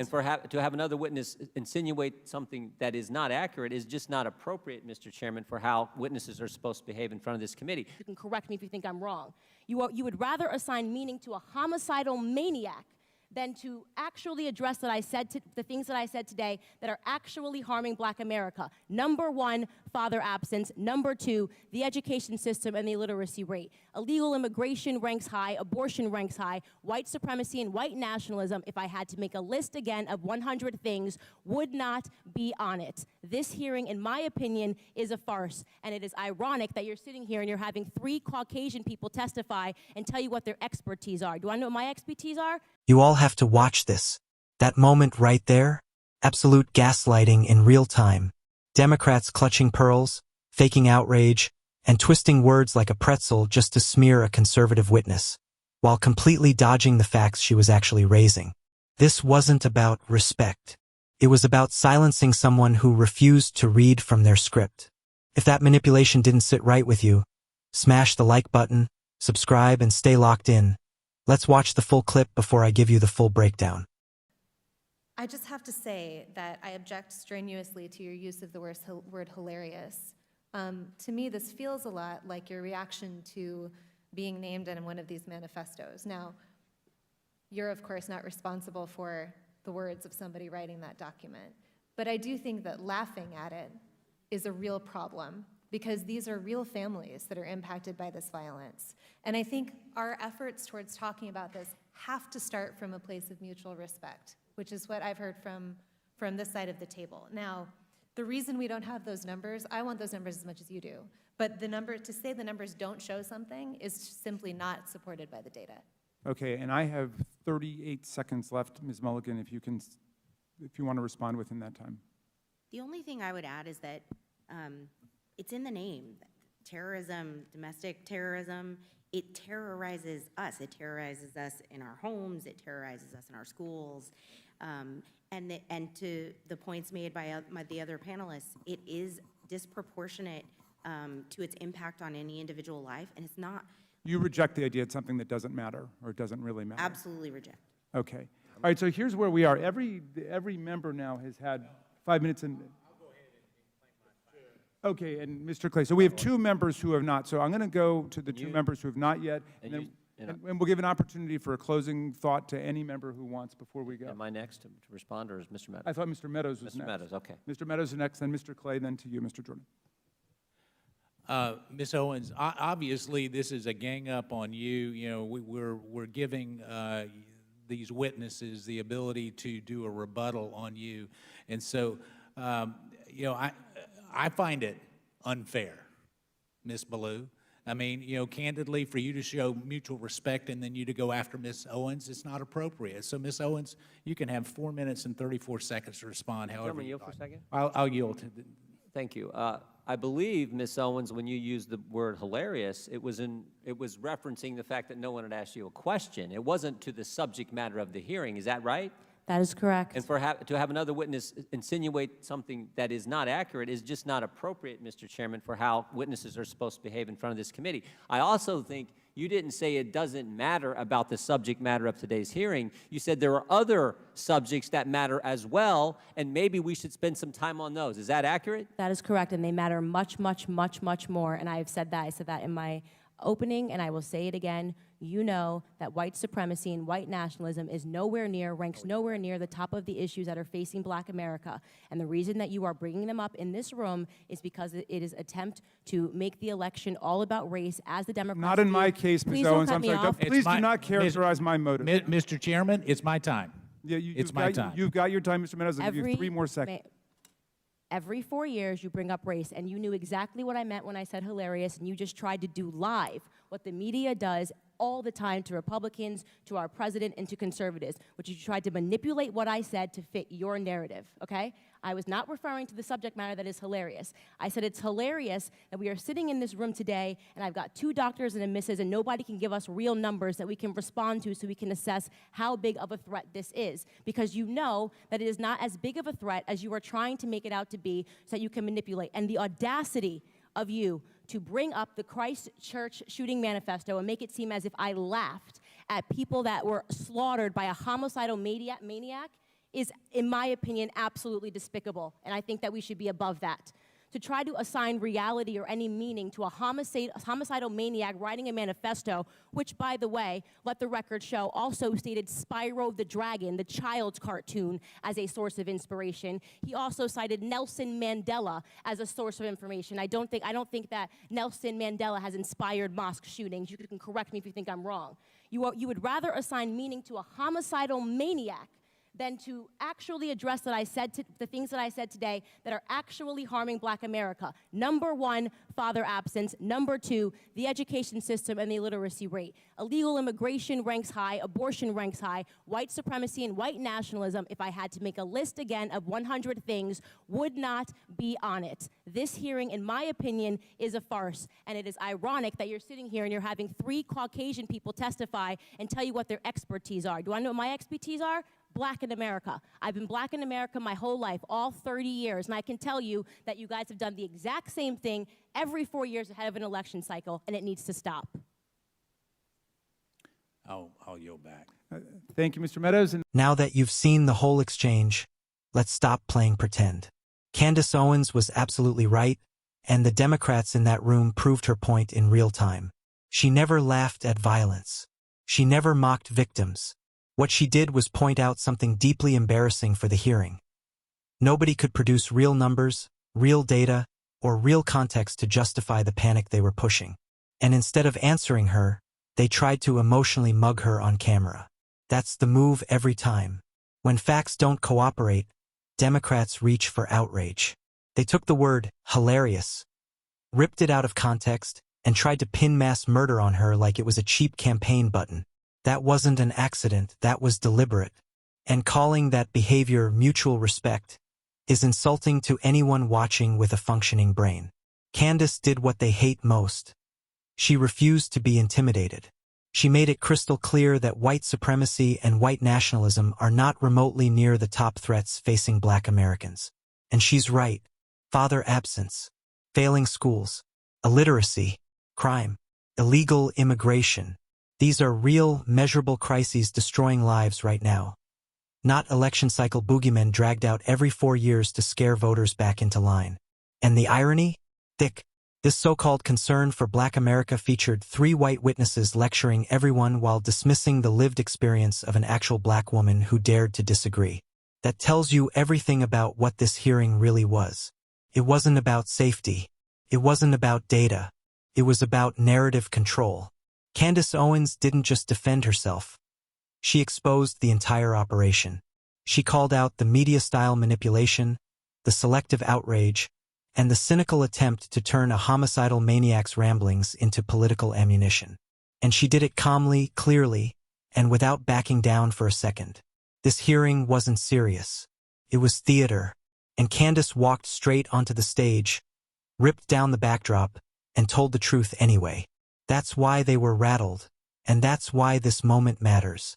And to have another witness insinuate something that is not accurate is just not appropriate, Mr. Chairman, for how witnesses are supposed to behave in front of this committee. You can correct me if you think I'm wrong. You would rather assign meaning to a homicidal maniac than to actually address the things that I said today that are actually harming Black America. Number one, father absence. Number two, the education system and the illiteracy rate. Illegal immigration ranks high, abortion ranks high, white supremacy and white nationalism, if I had to make a list again of 100 things, would not be on it. This hearing, in my opinion, is a farce, and it is ironic that you're sitting here and you're having 3 Caucasian people testify and tell you what their expertise are. Do I know what my expertise are? You all have to watch this. That moment right there? Absolute gaslighting in real time. Democrats clutching pearls, faking outrage, and twisting words like a pretzel just to smear a conservative witness, while completely dodging the facts she was actually raising. This wasn't about respect. It was about silencing someone who refused to read from their script. If that manipulation didn't sit right with you, smash the like button, subscribe, and stay locked in. Let's watch the full clip before I give you the full breakdown. I just have to say that I object strenuously to your use of the word hilarious. To me, this feels a lot like your reaction to being named in one of these manifestos. Now, you're of course not responsible for the words of somebody writing that document, but I do think that laughing at it is a real problem, because these are real families that are impacted by this violence. And I think our efforts towards talking about this have to start from a place of mutual respect, which is what I've heard from this side of the table. Now, the reason we don't have those numbers, I want those numbers as much as you do, but to say the numbers don't show something is simply not supported by the data. Okay, and I have 38 seconds left, Ms. Mulligan, if you want to respond within that time. The only thing I would add is that it's in the name. Terrorism, domestic terrorism, it terrorizes us. It terrorizes us in our homes. It terrorizes us in our schools. And to the points made by the other panelists, it is disproportionate to its impact on any individual life, and it's not. You reject the idea it's something that doesn't matter, or it doesn't really matter? Absolutely reject. Okay. All right, so here's where we are. Every member now has had 5 minutes and... Okay, and Mr. Clay, so we have 2 members who have not. So I'm going to go to the 2 members who have not yet, and we'll give an opportunity for a closing thought to any member who wants before we go. Am I next to respond, or is Mr. Meadows? I thought Mr. Meadows was next. Mr. Meadows, okay. Mr. Meadows is next, then Mr. Clay, then to you, Mr. Jordan. Ms. Owens, obviously this is a gang up on you. You know, we're giving these witnesses the ability to do a rebuttal on you, and so you know, I find it unfair, Ms. Ballou. I mean, you know, candidly, for you to show mutual respect and then you to go after Ms. Owens, it's not appropriate. So, Ms. Owens, you can have 4 minutes and 34 seconds to respond. However, yield for a second. I'll yield to. Thank you. I believe, Ms. Owens, when you used the word hilarious, it was referencing the fact that no one had asked you a question. It wasn't to the subject matter of the hearing. Is that right? That is correct. And to have another witness insinuate something that is not accurate is just not appropriate, Mr. Chairman, for how witnesses are supposed to behave in front of this committee. I also think you didn't say it doesn't matter about the subject matter of today's hearing. You said there are other subjects that matter as well, and maybe we should spend some time on those. Is that accurate? That is correct, and they matter much, much, much, much more, and I have said that. I said that in my opening, and I will say it again. You know that white supremacy and white nationalism ranks nowhere near the top of the issues that are facing Black America. And the reason that you are bringing them up in this room is because it is an attempt to make the election all about race, as the Democrats Not in my case, Ms. Owens. I'm sorry. Please do not characterize my motive. Mr. Chairman, it's my time. Yeah, it's my time. You've got your time, Mr. Meadows. I'll give you 3 more seconds. Every 4 years, you bring up race, and you knew exactly what I meant when I said hilarious, and you just tried to do live what the media does all the time to Republicans, to our president, and to conservatives, which is you tried to manipulate what I said to fit your narrative, okay? I was not referring to the subject matter that is hilarious. I said it's hilarious that we are sitting in this room today, and I've got 2 doctors and a missus, and nobody can give us real numbers that we can respond to so we can assess how big of a threat this is, because you know that it is not as big of a threat as you are trying to make it out to be so that you can manipulate. And the audacity of you to bring up the Christchurch shooting manifesto and make it seem as if I laughed at people that were slaughtered by a homicidal maniac is, in my opinion, absolutely despicable, and I think that we should be above that. To try to assign reality or any meaning to a homicidal maniac writing a manifesto, which, by the way, let the record show, also stated Spyro the Dragon, the child's cartoon, as a source of inspiration. He also cited Nelson Mandela as a source of information. I don't think that Nelson Mandela has inspired mosque shootings. You can correct me if you think I'm wrong. You would rather assign meaning to a homicidal maniac than to actually address the things that I said today that are actually harming Black America. Number one, father absence. Number two, the education system and the illiteracy rate. Illegal immigration ranks high, abortion ranks high, white supremacy and white nationalism, if I had to make a list again of 100 things, would not be on it. This hearing, in my opinion, is a farce, and it is ironic that you're sitting here and you're having 3 Caucasian people testify and tell you what their expertise are. Do I know what my expertise are? Black in America. I've been Black in America my whole life, all 30 years, and I can tell you that you guys have done the exact same thing every 4 years ahead of an election cycle, and it needs to stop. I'll yield back. Thank you, Mr. Meadows. And Now that you've seen the whole exchange, let's stop playing pretend. Candace Owens was absolutely right, and the Democrats in that room proved her point in real time. She never laughed at violence. She never mocked victims. What she did was point out something deeply embarrassing for the hearing. Nobody could produce real numbers, real data, or real context to justify the panic they were pushing. And instead of answering her, they tried to emotionally mug her on camera. That's the move every time. When facts don't cooperate, Democrats reach for outrage. They took the word hilarious, ripped it out of context, and tried to pin mass murder on her like it was a cheap campaign button. That wasn't an accident, that was deliberate. And calling that behavior mutual respect is insulting to anyone watching with a functioning brain. Candace did what they hate most. She refused to be intimidated. She made it crystal clear that white supremacy and white nationalism are not remotely near the top threats facing Black Americans. And she's right. Father absence, failing schools, illiteracy, crime, illegal immigration. These are real, measurable crises destroying lives right now. Not election cycle boogeymen dragged out every 4 years to scare voters back into line. And the irony? Thick. This so-called concern for Black America featured 3 white witnesses lecturing everyone while dismissing the lived experience of an actual Black woman who dared to disagree. That tells you everything about what this hearing really was. It wasn't about safety. It wasn't about data. It was about narrative control. Candace Owens didn't just defend herself. She exposed the entire operation. She called out the media-style manipulation, the selective outrage, and the cynical attempt to turn a homicidal maniac's ramblings into political ammunition. And she did it calmly, clearly, and without backing down for a second. This hearing wasn't serious. It was theater, and Candace walked straight onto the stage, ripped down the backdrop, and told the truth anyway. That's why they were rattled, and that's why this moment matters.